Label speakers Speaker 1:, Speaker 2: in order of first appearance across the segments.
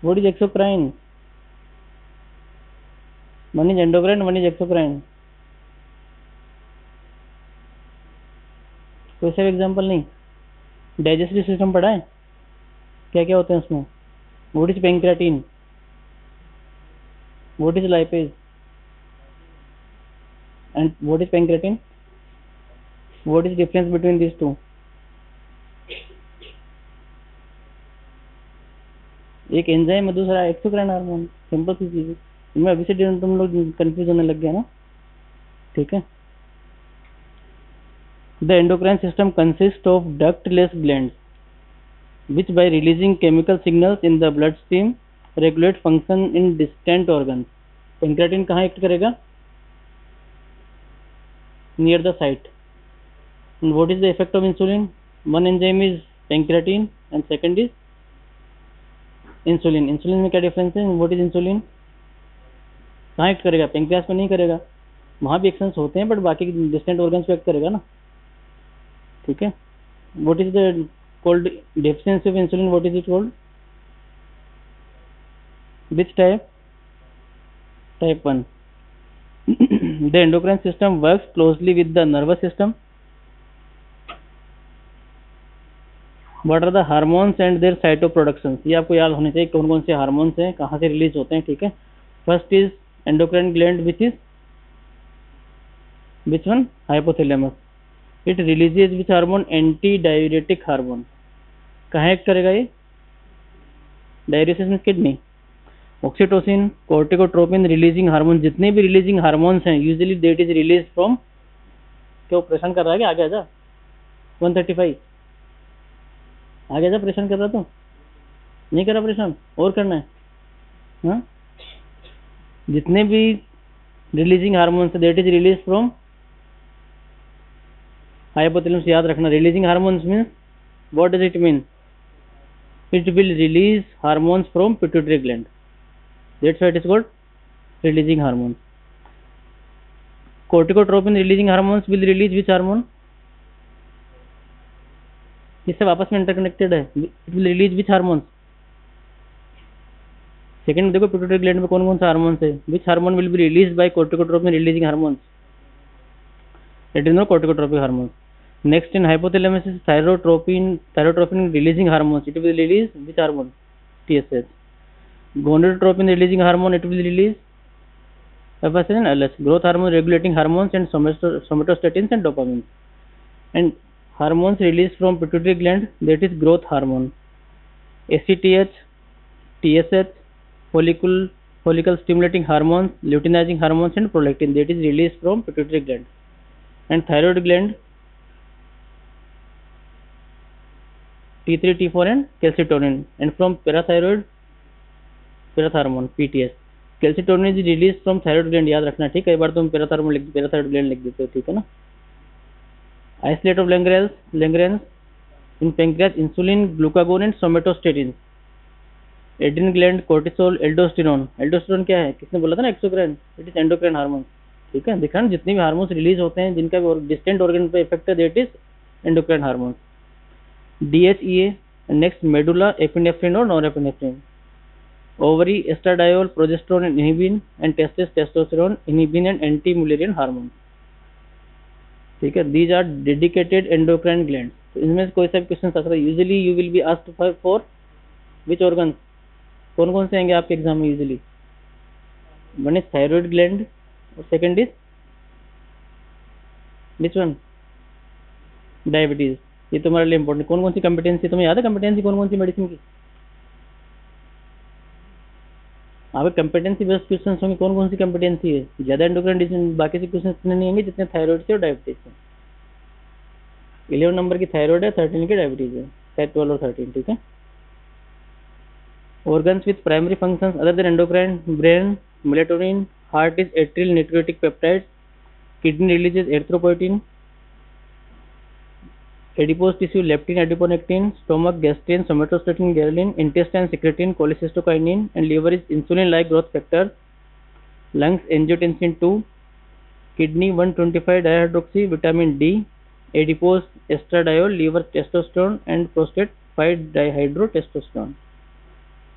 Speaker 1: What is exocrine? One is endocrine, one is exocrine. कोई सा example नहीं? Digestive system पढ़ा है, क्या क्या होते हैं उसमें? What is pancreatine? What is lipase? And what is pancreatine? What is difference between these two? एक एंजाइम है, दूसरा एक्सोक्राइन हार्मोन, सिंपल सी चीज है। इनमें अभी से तुम लोग कंफ्यूज होने लग गया ना, ठीक है। The endocrine system consist of ductless glands which by releasing chemical signals in the bloodstream regulate function in distant organs. पेंक्रेटिन कहाँ एक्ट करेगा? Near the site. And what is the effect of insulin? One enzyme is pancreatine and second is insulin. Insulin में क्या difference है? What is insulin? कहाँ act करेगा? Pancreas पे नहीं करेगा, वहां भी एक्शंस होते हैं बट बाकी डिस्टेंट ऑर्गन्स पे एक्ट करेगा ना, ठीक है। What is the called deficiency of insulin? What is it called? Which type? Type 1. The endocrine system works closely with the nervous system. What are the hormones and their site of productions? ये आपको याद होने चाहिए कौन कौन से हार्मोन्स हैं, कहाँ से रिलीज होते हैं, ठीक है। First is endocrine gland which is which one? Hypothalamus. It releases which hormone? Anti diuretic hormone. कहाँ एक्ट करेगा ये? डायरेसिस में kidney. Oxytocin, corticotropin releasing hormone, जितने भी रिलीजिंग हार्मोन्स हैं usually that is release from. क्यों ऑपरेशन कर रहा है क्या? आगे आजा 135. आगे जा, ऑपरेशन कर रहा तो नहीं कर रहा ऑपरेशन, और करना है हाँ? जितने भी releasing hormones that is release from hypothalamus. याद रखना, releasing hormones means what does it mean? It will release hormones from pituitary gland, that's why it is called releasing hormone. Corticotropin releasing hormones will release which hormone? इससे आपस में interconnected है. It will release which hormones? Second देखो, pituitary gland में कौन कौन सा hormones है? Which hormone will be release by corticotropin releasing hormones? It is not corticotropic hormone. Next in hypothalamus is thyrotropin releasing hormones. It will release which hormone? TSH. Gonadotropin releasing hormone, it will release FSH and LH. Growth hormone regulating hormones and somatostatins and dopamine. And hormones released from pituitary gland, that is growth hormone. ACTH, TSH, follicle stimulating hormones, luteinizing hormones and prolactin, that is released from pituitary gland. And thyroid gland, T3, T4 and calcitonin. And from parathyroid parathormone PTS. Calcitonin is release from thyroid gland. याद रखना, ठीक है। एक बार तुम parathormone लिख, parathyroid gland लिख देते हो, ठीक है ना। Islets of Langerhans in pancreas, insulin, glucagon and somatostatin. Adrenal gland, cortisol, aldosterone. Aldosterone क्या है? किसने बोला था ना? Exocrine. It is endocrine hormone, ठीक है। दिखा ना, जितने भी हार्मोन्स रिलीज होते हैं जिनका डिस्टेंट ऑर्गन पे इफेक्ट है, that is endocrine hormone. DHEA. Next medulla, epinephrine और norepinephrine. Ovary, estradiol, progesterone and inhibin, and testis, testosterone, inhibin and anti-mullerian hormone, ठीक है। These are dedicated endocrine glands. तो इनमें से कोई सा भी क्वेश्चन आ सकता है. Usually you will be asked for which organ? कौन कौन से आएंगे आपके एग्जाम में usually? One is thyroid gland और second is which one? Diabetes. ये तुम्हारे लिए इंपॉर्टेंट. कौन कौन सी कॉम्पिटेंसी तुम्हें याद है? कॉम्पिटेंसी कौन कौन सी मेडिसिन की? आपके कॉम्पिटेंसी बेस्ड क्वेश्चन होंगे. कौन कौन सी कॉम्पिटेंसी है? ज्यादा एंडोक्राइन डिजीज, बाकी से क्वेश्चन इतने नहीं होंगे जितने थायराइड से और डायबिटीज से. 11 नंबर की थायराइड है, 13 की डायबिटीज है, शायद 12 और 13, ठीक है। Organs with primary functions other than endocrine: brain, melatonin. Heart is atrial nucleotic peptide. Kidney releases erythropoietin. Adipose tissue, leptin, adiponectin. Stomach, gastrin, somatostatin, ghrelin. Intestine, secretin, cholecystokinin. And liver is insulin-like growth factor. Lungs, angiotensin 2. Kidney, 1,25 dihydroxy, vitamin D. Adipose, estradiol. Liver, testosterone. And prostate, 5 dihydrotestosterone,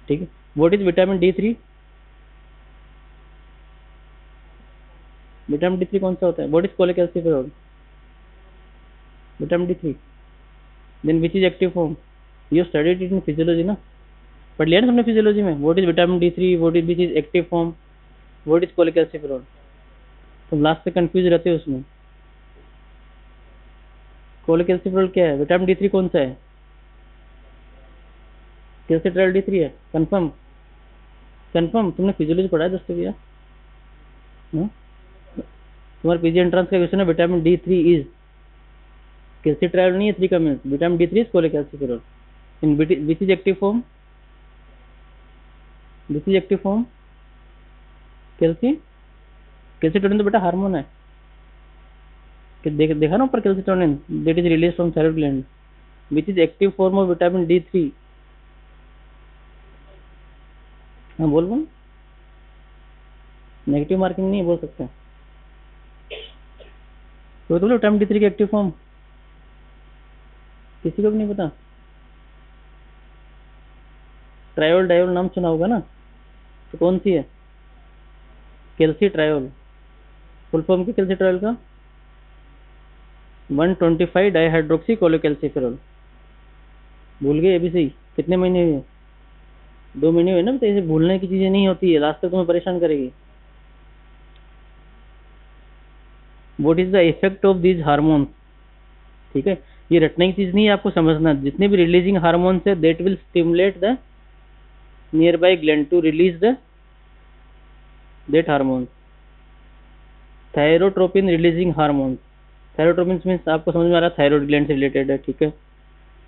Speaker 1: ठीक है। What is vitamin D3? Vitamin D3 कौन सा होता है? What is cholecalciferol? Vitamin D3। Then which is active form? You studied it in physiology ना, पढ़ लिया ना हमने फिजियोलॉजी में। What is vitamin D3, what is which is active form, what is cholecalciferol. तुम लास्ट से कंफ्यूज रहते हो उसमें। कोलेकैल्सिफेरॉल क्या है? विटामिन D3 कौन सा है? कैल्सिट्रायल D3 है। कंफर्म? कंफर्म? तुमने फिजियोलॉजी पढ़ा है दोस्तों भैया? हाँ? तुम्हारे पीजी एंट्रेंस का क्वेश्चन है विटामिन D3 इज, कैल्सिट्रायल नहीं है 3 का means, vitamin D3 is cholecalciferol. In which is active form? Which is active form? Calcitonin तो बेटा हार्मोन है कि देखा ना ऊपर, calcitonin that is release from thyroid gland. Which is active form of vitamin D3? हाँ बोल बोल, नेगेटिव मार्किंग नहीं बोल सकते। तो बोलो विटामिन D3 की एक्टिव फॉर्म किसी को भी नहीं पता। ट्रायोल डायोल नाम सुना होगा ना, तो कौन सी है? कैल्सिट्रायोल। फुल फॉर्म की कैल्सिट्रायोल का 125 डाइहाइड्रोक्सी कोलेकैल्सिफेरॉल। भूल गए अभी से ही? कितने महीने हुए? 2 महीने हुए ना। तो ऐसे भूलने की चीजें नहीं होती है, लास्ट तक तुम्हें परेशान करेगी। What is the effect of these hormones? ठीक है, ये रटने की चीज नहीं है, आपको समझना। जितने भी रिलीजिंग हार्मोन्स है that will stimulate the nearby gland to release the that hormone. Thyrotropin releasing hormone. Thyrotropin means आपको समझ में आ रहा है, थायराइड ग्लैंड से रिलेटेड है। ठीक है,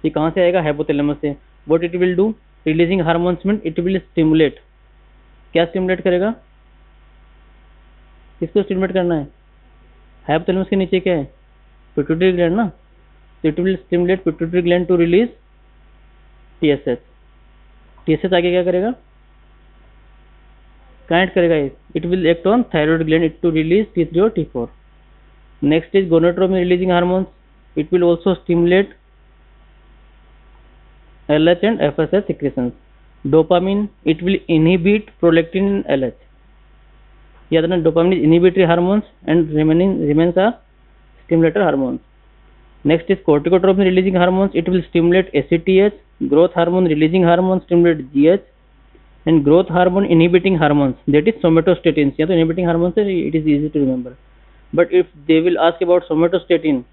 Speaker 1: ये कहाँ से आएगा? हाइपोथैलेमस से। What it will do? Releasing hormones mean it will stimulate. क्या स्टिमुलेट करेगा? किसको स्टिमुलेट करना है? हाइपोथैलेमस के नीचे क्या है? पिट्यूटरी ग्लैंड ना। तो it will stimulate pituitary gland to release TSH। TSH आगे क्या करेगा? कनेक्ट करेगा ये। It will act on thyroid gland to release T3 और T4। Next is gonadotropin releasing hormones. It will also stimulate LH and FSH secretions. Dopamine, it will inhibit prolactin in LH. याद रखना, dopamine is inhibitory hormones and remains a stimulator hormones. Next is corticotropin releasing hormones. It will stimulate ACTH. Growth hormone releasing hormones stimulate GH, and growth hormone inhibiting hormones, that is somatostatins. या तो inhibiting hormones है, it is easy to remember. But if they will ask about somatostatin,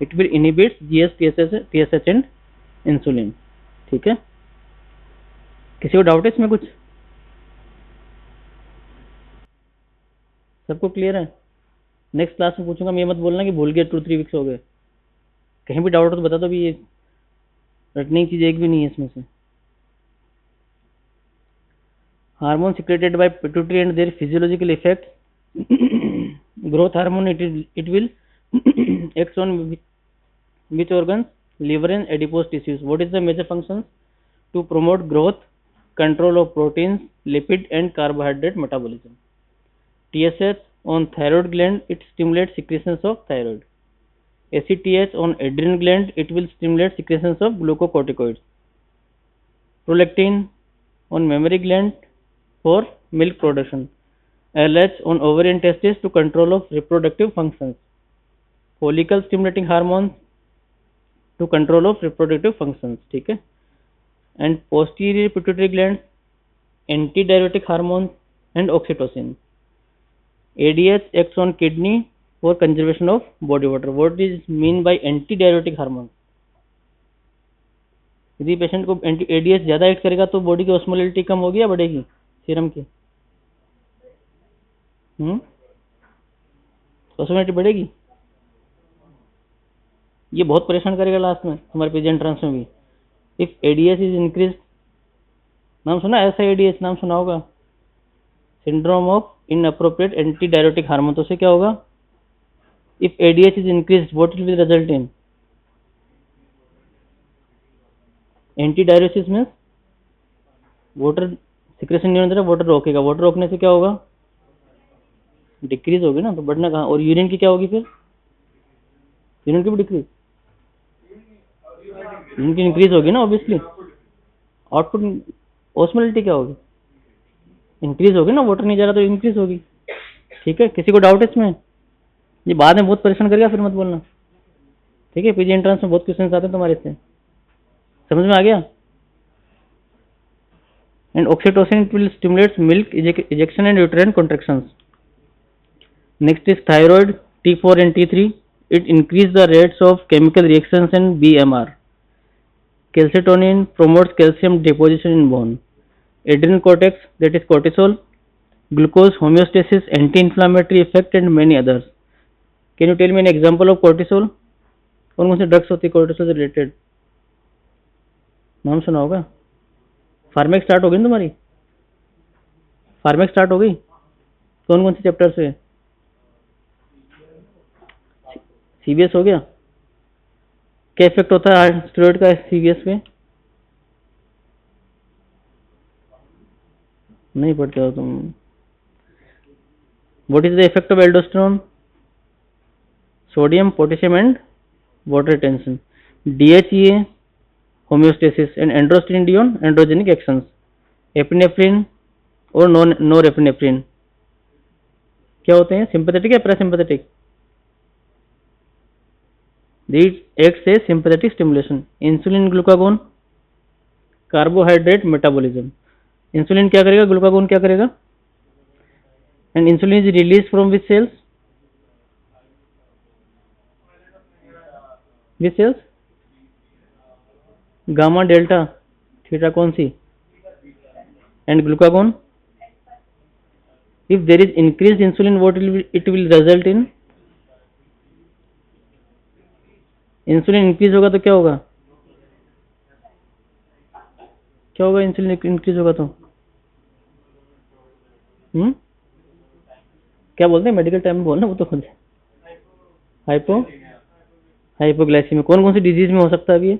Speaker 1: it will inhibit GH, TSH and insulin. ठीक है, किसी को doubt है इसमें कुछ? सबको क्लियर है? नेक्स्ट क्लास में पूछूंगा, मैं मत बोलना कि भूल गया 2-3 वीक्स हो गए। कहीं भी डाउट हो तो बता दो भी, ये रटने की चीज एक भी नहीं है इसमें से। Hormone secreted by pituitary and their physiological effect. Growth hormone, it will act on which organs? Liver and adipose tissues. What is the major functions? To promote growth, control of proteins, lipid and carbohydrate metabolism. TSH on thyroid gland, it stimulates secretions of thyroid. ACTH on adrenal gland, it will stimulate secretions of glucocorticoids. Prolactin on mammary gland for milk production. LH on ovarian testes to control of reproductive functions. Follicle stimulating hormones to control of reproductive functions. ठीक है, and posterior pituitary gland, antidiuretic hormones and oxytocin. ADH acts on kidney for conservation of body water. What is mean by antidiuretic hormones? यदि patient को ADH ज्यादा act करेगा तो body की osmolality कम होगी या बढ़ेगी सीरम की? ऑस्मोलिटी बढ़ेगी। ये बहुत परेशान करेगा लास्ट में हमारे पीजी एंट्रेंस में भी। इफ ADH इज इंक्रीज, नाम सुना ऐसा? ADH नाम सुना होगा, syndrome of inappropriate antidiuretic hormone. तो से क्या होगा? If ADH is increase, what will result in? Antidiuresis means water secretion नहीं होने देना, वाटर रोकेगा। वाटर रोकने से क्या होगा? डिक्रीज होगी ना, तो बढ़ना कहाँ? और यूरिन की क्या होगी फिर? यूरिन की भी डिक्रीज, यूरिन की इंक्रीज होगी ना ऑब्वियसली। आउटपुट ऑस्मोलिटी क्या होगी? इंक्रीज होगी ना, वाटर नहीं जा रहा तो इंक्रीज होगी। ठीक है, किसी को डाउट है इसमें? ये बाद में बहुत परेशान करेगा, फिर मत बोलना। ठीक है, पीजी एंट्रेंस में बहुत क्वेश्चन आते हैं तुम्हारे इससे। समझ में आ गया? And oxytocin it will stimulates milk ejection and uterine contractions. Next is thyroid T4 and T3. It increase the rates of chemical reactions and BMR. Calcitonin promotes calcium deposition in bone. Adrenal cortex, that is cortisol, glucose homeostasis, anti-inflammatory effect and many others. Can you tell me an example of cortisol? कौन कौन सी drugs होती है cortisol से related? नाम सुना होगा। फार्मेक start हो गई ना तुम्हारी? फार्मेक स्टार्ट हो गई? कौन कौन सी चैप्टर से? सीबीएस हो गया। क्या इफेक्ट होता है स्टेरॉइड का सीबीएस पे? नहीं पढ़ते हो तुम। What is the effect of aldosterone? Sodium, potassium and water retention. DHEA homeostasis and androstenedione androgenic actions. Epinephrine और नोरेपिनेफ्रिन क्या होते हैं? सिंपैथेटिक या parasympathetic? These acts as sympathetic stimulation. Insulin, glucagon, carbohydrate metabolism. Insulin क्या करेगा, glucagon क्या करेगा? And insulin is release from which cells? Which cells? Gamma, delta, theta कौन सी? And glucagon, if there is increase insulin what it will result in? Insulin increase होगा तो क्या होगा? क्या होगा इंसुलिन इंक्रीज होगा तो? क्या बोलते हैं मेडिकल टाइम में बोलना, वो तो खुद हाइपो हाइपोग्लाइसीमिया। कौन कौन सी डिजीज में हो सकता है अभी?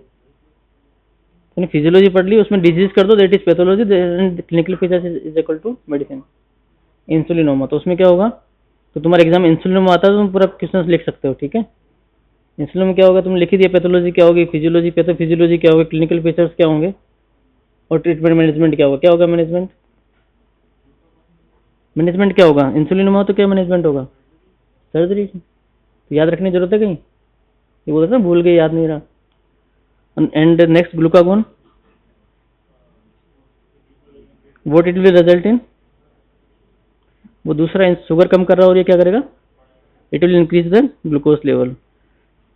Speaker 1: तो फिजियोलॉजी पढ़ ली, उसमें डिजीज कर दो, that is pathology, clinical features is equal to medicine. Insulinoma, तो उसमें क्या होगा? तो तुम्हारा एग्जाम इंसुलिनोमा आता है तो तुम पूरा क्वेश्चन लिख सकते हो। ठीक है, इंसुलिन में क्या होगा तुम लिख ही दिया, पैथोलॉजी क्या होगी, फिजियोलॉजी, पैथोफिजियोलॉजी क्या होगी, क्लिनिकल फीचर्स क्या होंगे, और ट्रीटमेंट मैनेजमेंट क्या होगा। क्या होगा मैनेजमेंट? मैनेजमेंट क्या होगा? इंसुलिन में तो क्या मैनेजमेंट होगा? सर्जरी। तो याद रखने की जरूरत है कहीं? ये बोलते ना भूल गए, याद नहीं रहा। And next glucagon, what it will result इन? वो दूसरा शुगर कम कर रहा है और ये क्या करेगा? It will increase the glucose level.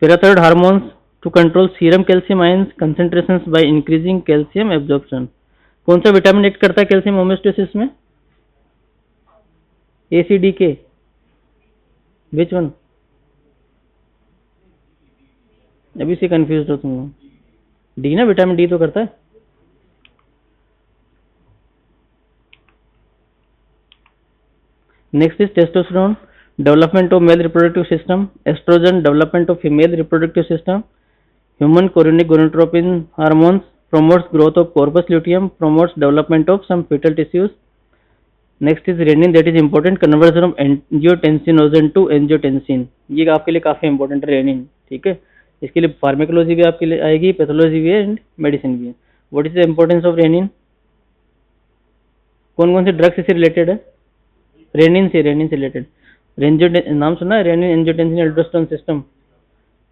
Speaker 1: Parathyroid hormones to control serum calcium ions concentrations by increasing calcium absorption. कौन सा विटामिन एक्ट करता है कैल्शियम होम्योस्टेसिस में? ACDK, which one? अभी से कंफ्यूज हो तुम लोग। डी ना, विटामिन डी तो करता है। Next is testosterone, development of male reproductive system. Oestrogen, development of female reproductive system. Human chorionic gonadotropin hormones promotes growth of corpus luteum, promotes development of some fetal tissues. Next is renin, that is important conversion of angiotensinogen to angiotensin. ये आपके लिए काफी important है rennin. ठीक है, इसके लिए pharmacology भी आपके लिए आएगी, पैथोलॉजी भी है एंड मेडिसिन भी है। What is the importance of renin? कौन कौन से ड्रग्स से रिलेटेड है? रेनिन से रिलेटेड। रेंजो नाम सुना है? रेनिन एंजियोटेंसिन एल्डोस्टेरोन सिस्टम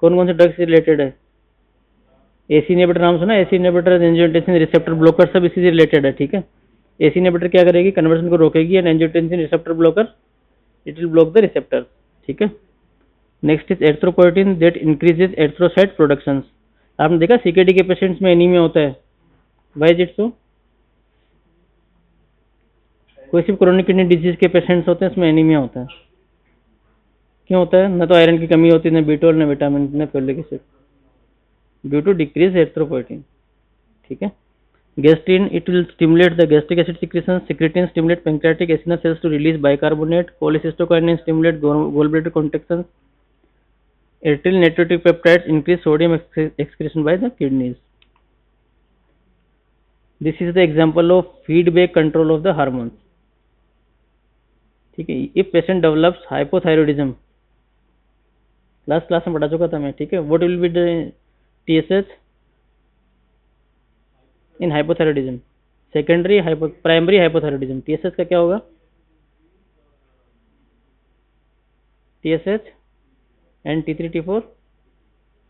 Speaker 1: कौन कौन से ड्रग्स से रिलेटेड है? एसी इनहिबिटर नाम सुना? AC inhibitor, angiotensin receptor blocker, सब इसी से रिलेटेड है। ठीक है, एसी इनहिबिटर क्या करेगी? कन्वर्जन को रोकेगी, and angiotensin receptor blocker it will block the receptor. ठीक है, next is erythropoietin, that increases erythrocyte production. आपने देखा सीकेडी के पेशेंट्स में एनीमिया होता है, वाई इज इट सो? कोई सिर्फ क्रोनिक किडनी डिजीज के पेशेंट्स होते हैं, इसमें एनीमिया होता है। क्यों होता है? न तो आयरन की कमी होती है, न B12, न विटामिन, न folic acid, due to decrease erythropoietin. ठीक है, gastrin, it will stimulate the gastric acid secretion. Secretin stimulate pancreatic acinar cells to release bicarbonate. Cholecystokinin stimulate gallbladder contractions. Aryl natriuretic peptides increase sodium excretion by the kidneys. This is the example of feedback control of the hormones. ठीक है, if patient develops hypothyroidism, class में पढ़ा चुका था मैं। ठीक है, what will be the TSH in hypothyroidism? Primary hypothyroidism, TSH का क्या होगा? TSH and T3 T4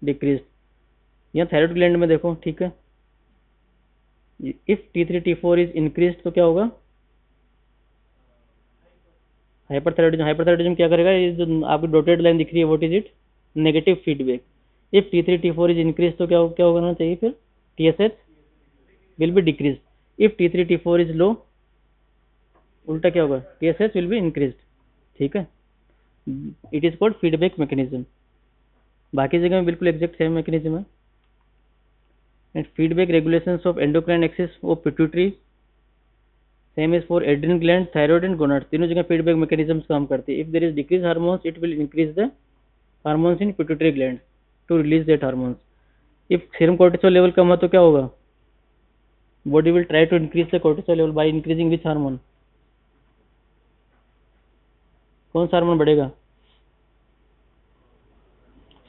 Speaker 1: decrease. यहाँ थायराइड ग्लैंड में देखो, ठीक है, if T3 T4 is increase तो क्या होगा? हाइपरथायरॉयडिज्म। हाइपरथायरॉयडिज्म क्या करेगा? ये जो आपकी डॉटेड लाइन दिख रही है, what is it? Negative feedback. If T3 T4 is increase तो क्या होना चाहिए फिर? TSH will be decrease. If T3 T4 is low, उल्टा क्या होगा? TSH will be increase. ठीक है, it is called feedback mechanism. बाकी जगह में बिल्कुल एग्जैक्ट सेम मैकेनिज्म है। And feedback regulations of endocrine axis of pituitary, same is for adrenal gland, thyroid and gonads. तीनों जगह फीडबैक मैकेनिज्म्स काम करती है। If there is decrease hormones, it will increase the hormones in pituitary gland to release that hormones. If serum cortisol level कम हो तो क्या होगा? Body will try to increase the cortisol level by increasing which hormone? कौन सा hormone बढ़ेगा?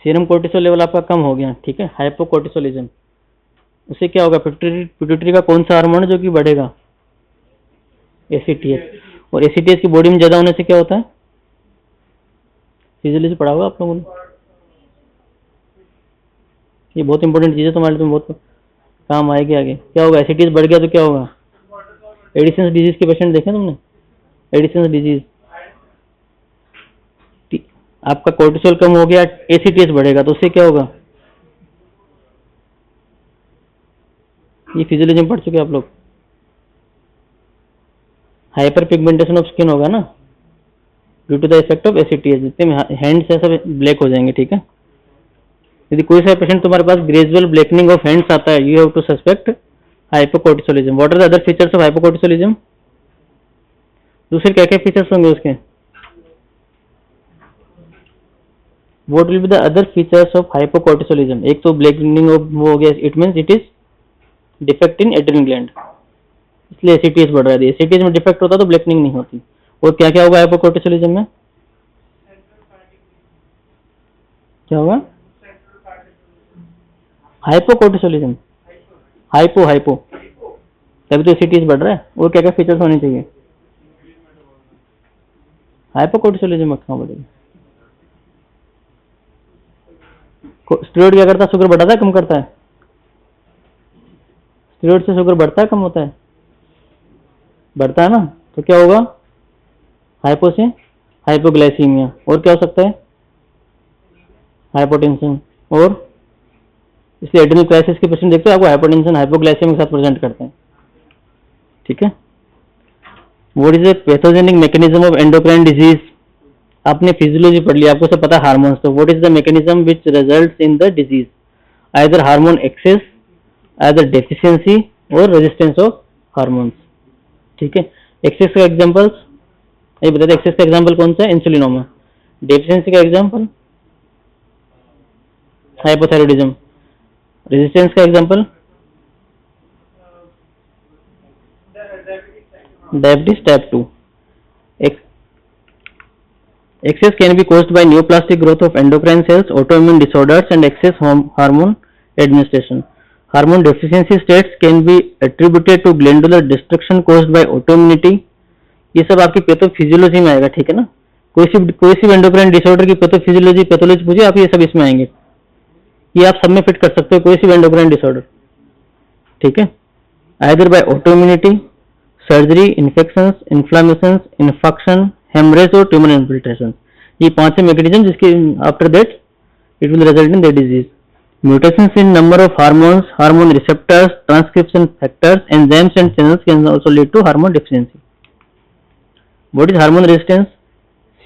Speaker 1: Serum cortisol level आपका कम हो गया, ठीक है, हाइपोकोर्टिसोलिज्म। उससे क्या होगा? पिट्यूटरी का कौन सा हार्मोन है जो कि बढ़ेगा? एसीटीएच। और एसीटीएच की बॉडी में ज्यादा होने से क्या होता है? फिजियोलॉजी पढ़ा होगा आप लोगों ने, ये बहुत इंपॉर्टेंट चीज है तुम्हारे लिए, बहुत काम आएगी आगे। क्या होगा? एसीटीएच बढ़ गया तो क्या होगा? एडिसन्स डिजीज के पेशेंट देखे तुमने? एडिसन्स डिजीज, आपका कोर्टिसोल कम हो गया, एसीटीएच बढ़ेगा तो उससे क्या होगा? ये फिजियोलॉजी में पढ़ चुके आप लोग। हाइपर पिगमेंटेशन ऑफ स्किन होगा ना, due to the effect of ACTH. जितने में हैंड्स है सब ब्लैक हो जाएंगे, ठीक है। यदि कोई सा पेशेंट तुम्हारे पास ग्रेजुअल ब्लैकनिंग ऑफ हैंड्स आता है, you have to suspect hypocortisolism. What are the other features of hypocortisolism? दूसरे क्या क्या फीचर्स होंगे उसके? What will be the other features of hypocortisolism? एक तो ब्लैकनिंग हो गया, it means it is defect in adrenal gland, इसलिए एसीटीएच बढ़ रहा है। एसीटीएच में डिफेक्ट होता तो ब्लैकनिंग नहीं होती। और क्या क्या होगा हाइपोकोर्टिसोलिज्म में? क्या होगा? हाइपोकोर्टिसोलिज्म, हाइपो तभी तो एसीटीएच बढ़ रहा है। और क्या क्या फीचर्स होने चाहिए? हाइपोकोर्टिसोलिज्म में कहाँ बढ़ेगा? स्टेरॉइड क्या करता है? शुगर बढ़ाता है कम करता है? स्टेरॉइड से शुगर बढ़ता है कम होता है? बढ़ता है ना। तो क्या होगा? हाइपो से हाइपोग्लाइसीमिया। और क्या हो सकता है? हाइपोटेंशन। और इसलिए एड्रिनल क्राइसिस के पेशेंट देखते हो आपको हाइपोटेंशन हाइपोग्लाइसीमिया के साथ प्रेजेंट करते हैं, ठीक है। What is a pathogenic mechanism of endocrine disease? आपने फिजियोलॉजी पढ़ लिया, आपको सब पता है हार्मोन्स। तो what is the mechanism which results in the disease? Either hormone excess, either deficiency और रेजिस्टेंस ऑफ हार्मोन्स, ठीक है। एक्सेस का एग्जांपल्स ये बता दे। एक्सेस का एग्जांपल कौन सा है? इंसुलिनोमा। डेफिशिएंसी का एग्जांपल हाइपोथायरॉयडिज्म। रेजिस्टेंस का example diabetes type 2। Excess can be caused by neoplastic growth of endocrine cells, autoimmune disorders, and excess hormone administration. Hormone deficiency states can be attributed to glandular destruction caused by autoimmunity. ये सब आपकी pathophysiology में आएगा, ठीक है ना। कोई सी endocrine disorder की पैथोफिजियोलॉजी पैथोलॉजी पूछे आप, ये सब इसमें आएंगे। ये आप सब में फिट कर सकते हो, कोई सी एंडोक्राइन डिसऑर्डर, ठीक है। Either by autoimmunity, surgery, infections, inflammations, infection, haemorrhage और ट्यूमर इन्फिल्ट्रेशन। ये पांच मैकेनिज्म जिसके after that it will result in the disease. Mutations in number of hormones, hormone receptors, transcription factors, enzymes and channels can also lead to hormone deficiency. What is hormone resistance?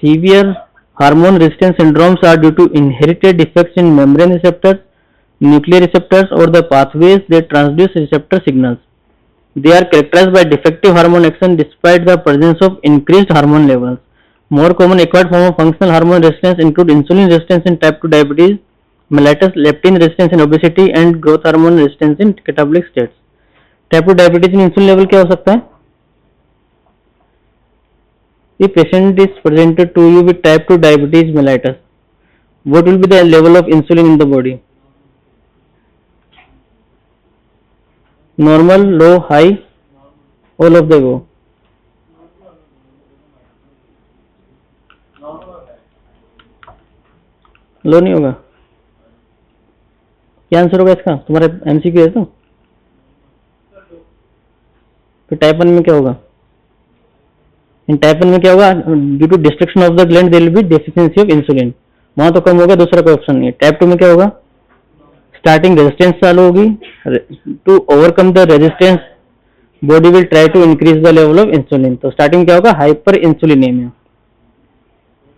Speaker 1: Severe hormone resistance syndromes are due to inherited defects in membrane receptors, nuclear receptors or the pathways that transduce receptor signals. They are characterized by defective hormone action despite the presence of increased hormone levels. More common acquired form of functional hormone resistance include insulin resistance in type 2 diabetes, mellitus, leptin resistance in obesity, and growth hormone resistance in catabolic states. Type 2 diabetes में insulin level क्या हो सकता है? If patient is presented to you with type 2 diabetes mellitus, what will be the level of insulin in the body? Normal, low, high? All of the वो लो नहीं होगा। क्या answer होगा इसका? तुम्हारा एमसीक्यू है तो टाइप 1 में क्या होगा? इन टाइप 1 में क्या होगा? Due to destruction of the gland there will be deficiency of insulin, वहां तो कम होगा, दूसरा कोई ऑप्शन नहीं है। टाइप 2 में क्या होगा? स्टार्टिंग रेजिस्टेंस चालू होगी, to overcome the resistance body will try to increase the level of insulin, तो स्टार्टिंग क्या होगा? हाइपर इंसुलिनेमिया,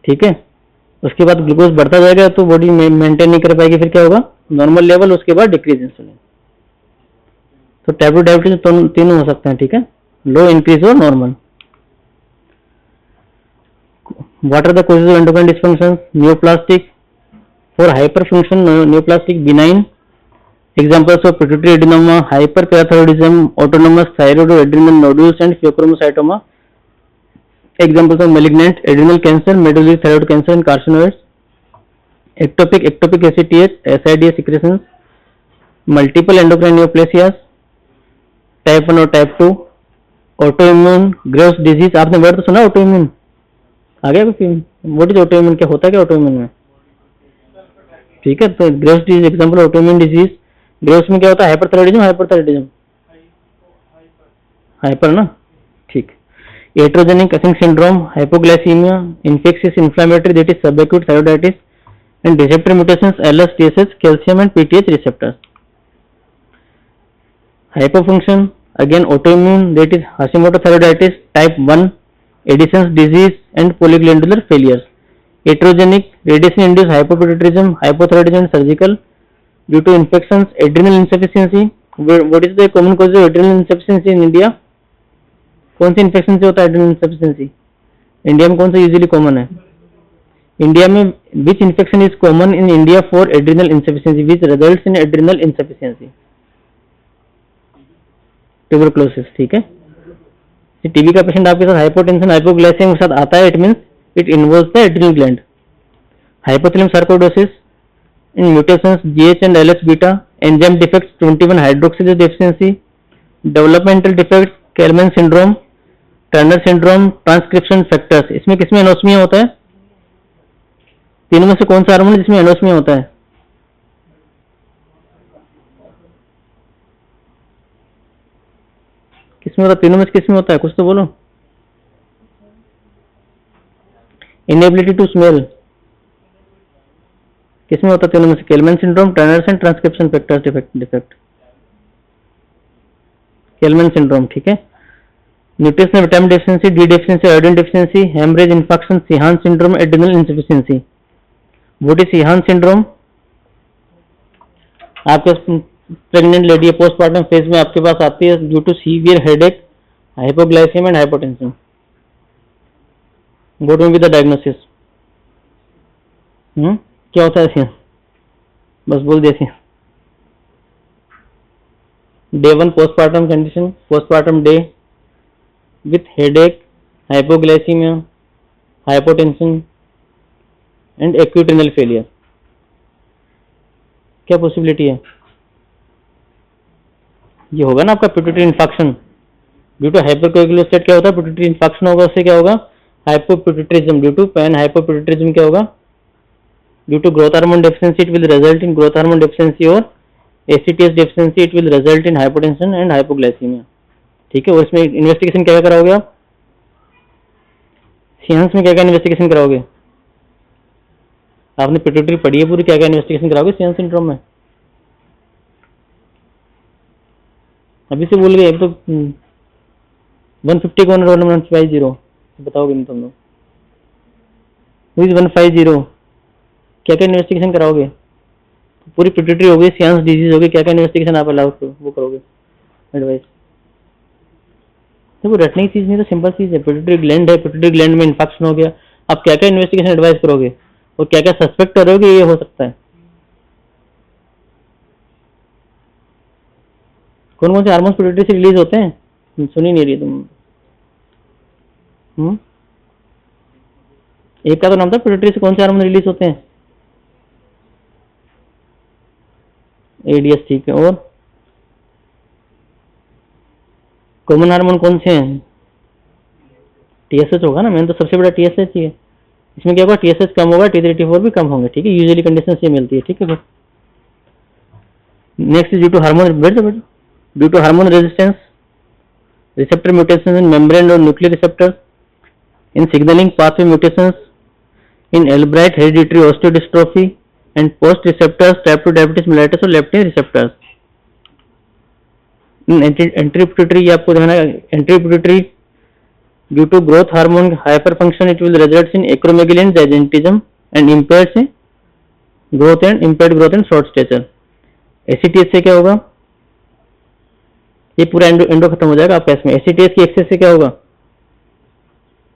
Speaker 1: ठीक है। उसके बाद ग्लूकोज बढ़ता जाएगा तो बॉडी मेंटेन नहीं कर पाएगी, फिर क्या होगा? नॉर्मल लेवल, उसके बाद डिक्रीज इंसुलिन। तो टाइप 2 डायबिटीज तीनों हो सकते हैं, ठीक है, लो, इंक्रीज और normal. What are the causes of endocrine dysfunction? Neoplastic. For hyperfunction, neoplastic benign. Examples of pituitary adenoma, hyperparathyroidism, autonomous thyroid or adrenal nodules, and pheochromocytoma. Examples of malignant adrenal cancer, medullary thyroid cancer, and carcinoids. Ectopic ACTH, SIDS secretions. Multiple endocrine neoplasias. Type 1 और type 2. Autoimmune Graves disease. आपने word तो सुना autoimmune? आ गया कोई? What is autoimmune? क्या होता है क्या ऑटोइम्यून में? ठीक है, तो Graves disease example autoimmune disease. Graves में क्या होता है? हाइपरथायराइडिज्म हाइपर ना, ठीक। Iatrogenic causing syndrome, hypoglycaemia, infectious inflammatory that is subacute thyroiditis, and receptor mutations LS, TSH, calcium and PTH receptors. Hypofunction again autoimmune that is Hashimoto thyroiditis type 1, Addison's disease and polyglandular failures. Heterogenic radiation-induced hypopituitarism, hypothyroidism and surgical due to infections, adrenal insufficiency. What is the common cause of adrenal insufficiency in India? कौन सी infection से होता है adrenal insufficiency? India में कौन सा usually common है? India में which infection is common in India for adrenal insufficiency which results in adrenal insufficiency? Tuberculosis, ठीक है। टीबी का पेशेंट आपके साथ हाइपोटेंशन हाइपोग्लाइसेमिया के साथ आता है, it means it involves the adrenal gland. Hypothalamus sarcoidosis in mutations GH and LH beta, enzyme defects 21 hydroxylase deficiency, developmental defects Kallmann syndrome, Turner syndrome, transcription factors. इसमें किसमें anosmia होता है? तीनों में से कौन सा हार्मोन जिसमें एनोस्मिया होता है? किसमें होता है? तीनों में से किसमें होता है? कुछ तो बोलो। इनएबिलिटी टू स्मेल किसमें होता है? तीनों में से Kallmann syndrome, Turner's and transcription factors defect. Kallmann syndrome, ठीक है। Nutritional vitamin deficiency, D deficiency, iodine deficiency, haemorrhage infection, Sheehan syndrome, adrenal insufficiency. What is Sheehan syndrome? आपके प्रेग्नेंट लेडी है, पोस्टमार्टम फेज में आपके पास आती है due to severe headache, hypoglycaemia and hypotension. What will be the diagnosis? क्या होता है इसमें? बस बोल दिया। Day 1 postmortem condition, postmortem day with headache, hypoglycaemia, hypotension and acute renal failure. क्या पॉसिबिलिटी है? ये होगा ना आपका pituitary infection due to hypercoagulosis. क्या होता है? पिट्यूटरी इन्फेक्शन होगा, उससे क्या होगा? Hypopituitarism, due to pan hypopituitarism क्या होगा? Due to growth hormone deficiency it will result in growth hormone deficiency, और ACTS deficiency it will result in hypotension and hypoglycaemia, ठीक है। और इसमें इन्वेस्टिगेशन क्या कराओगे आप? सीएंस में क्या क्या इन्वेस्टिगेशन कराओगे? आपने पिट्यूटरी पढ़ी है पूरी, क्या क्या इन्वेस्टिगेशन कराओगे सीएंस सिंड्रोम में? अभी से बोल गए। अब तो 150 कौन, रोल नंबर 150 बताओगे नहीं तुम लोग? 150 क्या क्या इन्वेस्टिगेशन कराओगे? पूरी पिट्यूटरी हो गई, सीएंस डिजीज हो गई, क्या क्या इन्वेस्टिगेशन आप अलाउ वो करोगे? एडवाइस देखो, रटने की चीज नहीं, तो सिंपल चीज है। पिट्यूटरी ग्लैंड है, पिट्यूटरी ग्लैंड में इन्फेक्शन हो गया, आप क्या क्या इन्वेस्टिगेशन एडवाइस करोगे और क्या क्या सस्पेक्ट करोगे ये हो सकता है? कौन कौन से हार्मोन्स पिट्यूटरी से रिलीज होते हैं? सुन ही नहीं रही तुम। एक का तो नाम था, पिट्यूटरी से कौन से हार्मोन रिलीज होते हैं? एडीएस, ठीक है। और कॉमन हार्मोन कौन से हैं? टीएसएच होगा ना, मैंने तो सबसे बड़ा टीएसएच ही है। इसमें क्या होगा, टीएसएच कम होगा, T3 T4 भी कम होंगे, ठीक है, यूजुअली कंडीशन ये मिलती है, ठीक है। Next due to hormone, due to hormone resistance, receptor mutations in membrane or nuclear receptors, in signaling pathway mutations, in Albright hereditary osteodystrophy, and post receptors type 2 diabetes mellitus or leptin receptors. In entry pituitary आपको देखना है, entry pituitary due to growth hormone hyperfunction it will result in acromegaly and gigantism and impaired growth and short stature. ACTH से क्या होगा, ये पूरा endo खत्म हो जाएगा आपका इसमें। एसीटीएस की एक्सेस से क्या होगा,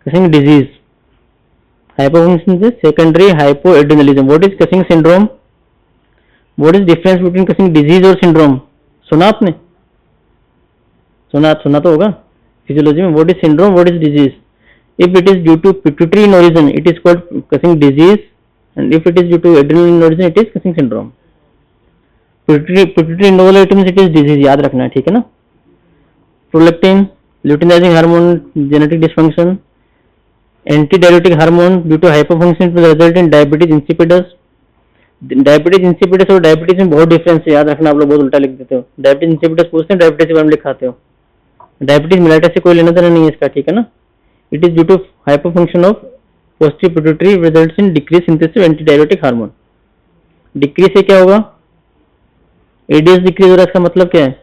Speaker 1: कसिंग डिजीज, हाइपोफंक्शन से secondary hypoadrenalism. What is Cushing syndrome, what is difference between Cushing disease और सिंड्रोम, सुना आपने, सुना तो होगा फिजियोलॉजी में। What is syndrome, what is disease, if it is due to pituitary in origin it is called Cushing disease, and if it is due to adrenal in origin it is Cushing syndrome. Pituitary in origin it is disease, याद रखना है, ठीक है ना। Prolactin, luteinizing hormone, genetic dysfunction, antidiuretic hormone due to hypofunction will result in diabetes insipidus. Diabetes insipidus और diabetes में बहुत difference है, याद रखना, आप लोग बहुत उल्टा लिख देते हो। डायबिटीज इंसिपिडस पूछते हैं, डायबिटीज के बारे में लिखाते हो, डायबिटीज मेलाइटस से कोई लेना देना नहीं है इसका, ठीक है ना। It is due to hypofunction of posterior pituitary results in decrease synthesis of antidiuretic hormone. Decrease से क्या होगा, एडीएस डिक्रीज हो रहा है, इसका मतलब क्या है,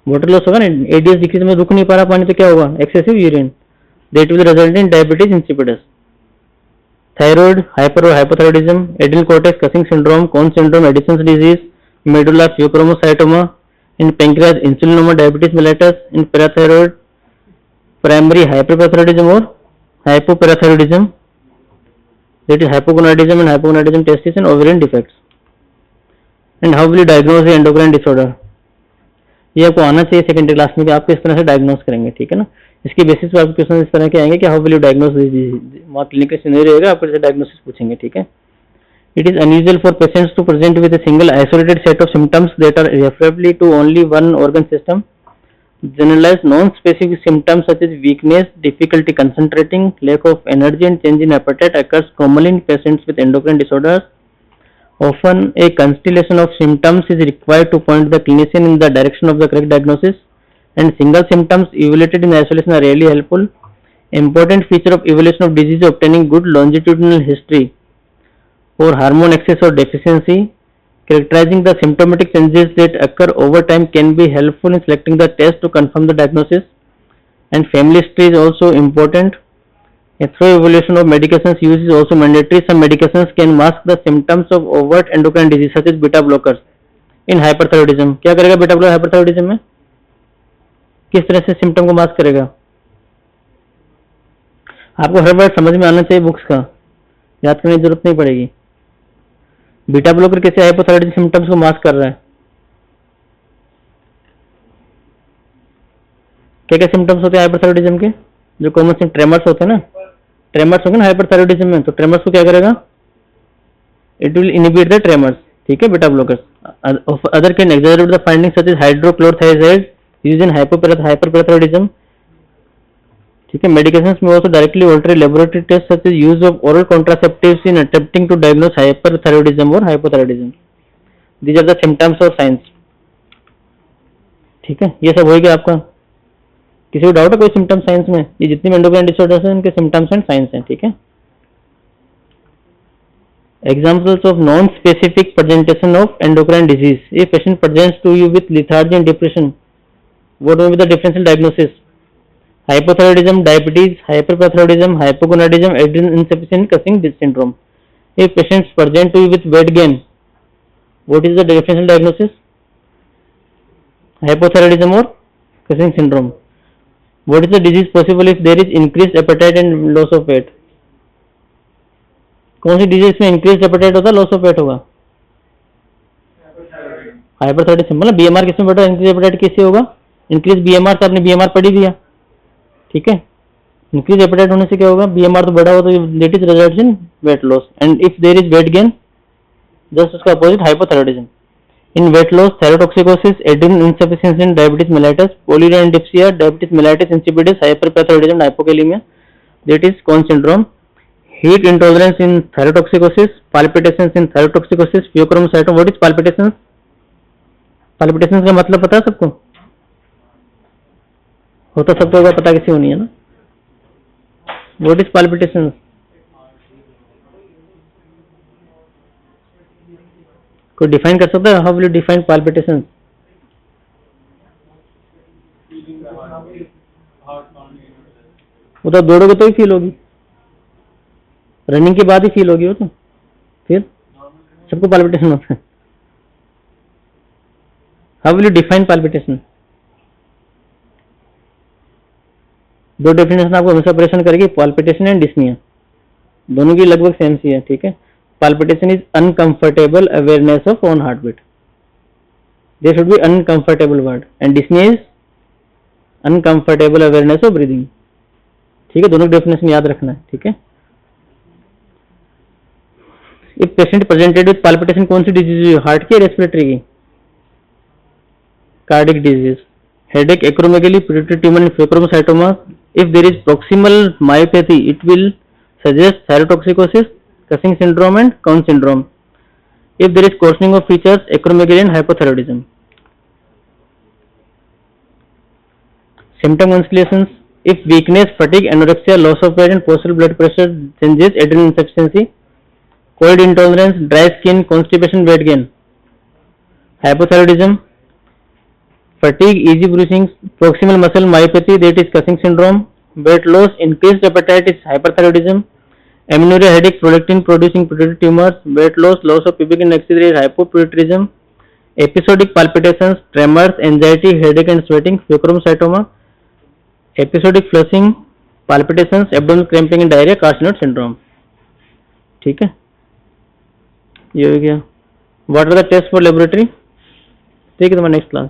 Speaker 1: वाटर लॉस होगा ना। एडीएस डिक्रीज में रुक नहीं पा रहा पानी तो क्या होगा, excessive urine, that will result in diabetes insipidus. Thyroid hyper और hypothyroidism, adrenal cortex Cushing syndrome, कौन syndrome, Addison's disease, medulla phaeochromocytoma, in pancreas insulinoma, diabetes mellitus, in parathyroid primary hyperparathyroidism और hypoparathyroidism, that is hypogonadism and hypogonadism testis and ovarian defects. And how will you diagnose the endocrine disorder, ये आपको आना चाहिए secondary class में कि आप किस तरह से डायग्नोज करेंगे, ठीक है ना। इसके बेसिस पर आपके क्वेश्चन इस तरह के आएंगे कि हाउ विल यू डायग्नोज वहाँ क्लिनिकल सिनेरियो रहेगा, आपको जैसे डायग्नोसिस पूछेंगे, ठीक है। It is unusual for patients to present with a single isolated set of symptoms that are referable to only one organ system. Generalized non-specific symptoms such as weakness, difficulty concentrating, lack of energy and change in appetite occurs commonly in patients with endocrine disorders. Often a constellation of symptoms is required to point the clinician in the direction of the correct diagnosis, and single symptoms evaluated in isolation are rarely helpful. Important feature of evaluation of disease is obtaining good longitudinal history for hormone excess or deficiency. Characterizing the symptomatic changes that occur over time can be helpful in selecting the test to confirm the diagnosis, and family history is also important. A thorough evaluation of medications use is also mandatory. Some medications can mask the symptoms of overt endocrine disease such as beta blockers in hyperthyroidism. क्या करेगा beta blocker hyperthyroidism में, किस तरह से symptom को mask करेगा, आपको हर बार समझ में आना चाहिए, बुक्स का याद करने की जरूरत नहीं पड़ेगी। बीटा ब्लॉकर कैसे हाइपोथायराइडिज्म सिम्टम्स को मास्क कर रहा है, क्या क्या सिम्टम्स होते हैं हाइपरथायराइडिज्म के, जो कॉमन सिम्टम ट्रेमर्स होते हैं ना, ट्रेमर्स होंगे ना हाइपरथायराइडिज्म में, तो ट्रेमर्स को क्या करेगा, it will inhibit the tremors, ठीक है, beta blockers. Other can exaggerate the findings such as hydrochlorothiazide used in hyperparathyroidism, ठीक है। मेडिकेशंस में also directly alter laboratory tests such as use of oral contraceptives in attempting to diagnose hyperthyroidism or hypothyroidism. These are the symptoms or signs, ठीक है। ये सब हो गया आपका। किसी को डाउट है कोई सिम्टम साइंस में, ये जितनी भी एंडोक्राइन डिसऑर्डर्स हैं उनके सिम्टम्स एंड साइंस हैं, ठीक है। Examples of non-specific presentation of endocrine disease. If patient presents to you with lethargy and depression, what will be the differential diagnosis? Hypothyroidism, diabetes, hyperparathyroidism, hypogonadism, adrenal insufficiency, Cushing syndrome. If patients present to you with weight gain, what is the differential diagnosis? Hypothyroidism or Cushing syndrome. What is the disease possible if there is increased appetite and loss of weight? कौन सी disease में increase apatite होता है, loss of weight होगा, hyperthyroidism. मतलब BMR किसमें बढ़ा, increase apatite किससे होगा, इंक्रीज बीएमआर से, आपने बीएमआर पढ़ी दिया, ठीक है। इंक्रीज एपेटाइट होने से क्या होगा, बीएमआर तो बढ़ा हो तो that is results in weight loss, and if there is weight gain just उसका opposite hypothyroidism. In weight loss, thyrotoxicosis, adrenal insufficiency in diabetes mellitus, polyuria dipsia, diabetes mellitus insipidus, hyperparathyroidism, and hypokalemia, that is Cohen syndrome. Heat intolerance in thyrotoxicosis, palpitations in thyrotoxicosis, pheochromocytoma. What is palpitations? Palpitations का मतलब पता है सबको? होता सबको होगा, पता किसी को नहीं है ना? What is palpitations? कोई डिफाइन कर सकता है? How will you define palpitation? वो तो दौड़ोगे तो ही फील होगी, रनिंग के बाद ही फील होगी वो तो, फिर सबको पाल्पिटेशन होता है। How will you define palpitation? दो डेफिनेशन आपको हमेशा परेशान करेगी, पाल्पिटेशन एंड डिस्निया, दोनों की लगभग सेम सी है, ठीक है। Palpitation is uncomfortable awareness of own heartbeat. There should be uncomfortable word, and dyspnea is uncomfortable awareness of breathing. ठीक है, दोनों डेफिनेशन याद रखना है, ठीक है। If patient presented with palpitation, कौन सी डिजीज हुई? हार्ट की, रेस्पिरेटरी की? Cardiac disease. headache, acromegaly, pituitary tumor and pheochromocytoma. If there is proximal myopathy, it will suggest thyrotoxicosis, Cushing syndrome and Cohen syndrome. If there is coarsening of features, acromegaly and hypothyroidism. Symptom constellations: if weakness, fatigue, anorexia, loss of weight and postural blood pressure changes, adrenal insufficiency, cold intolerance, dry skin, constipation, weight gain. Hypothyroidism, fatigue, easy bruising, proximal muscle myopathy, that is Cushing syndrome. Weight loss, increased appetite is hyperthyroidism. Amenorrhea, headache, prolactin producing pituitary tumors, weight loss, loss of pubic and axillary hair, hypopituitarism. Episodic palpitations, tremors, anxiety, headache and sweating, pheochromocytoma. Episodic flushing, palpitations, abdominal cramping and diarrhea, Carcinoid syndrome. ठीक है, ये हो गया। What are the tests for laboratory? ठीक है, तुम्हारा next class.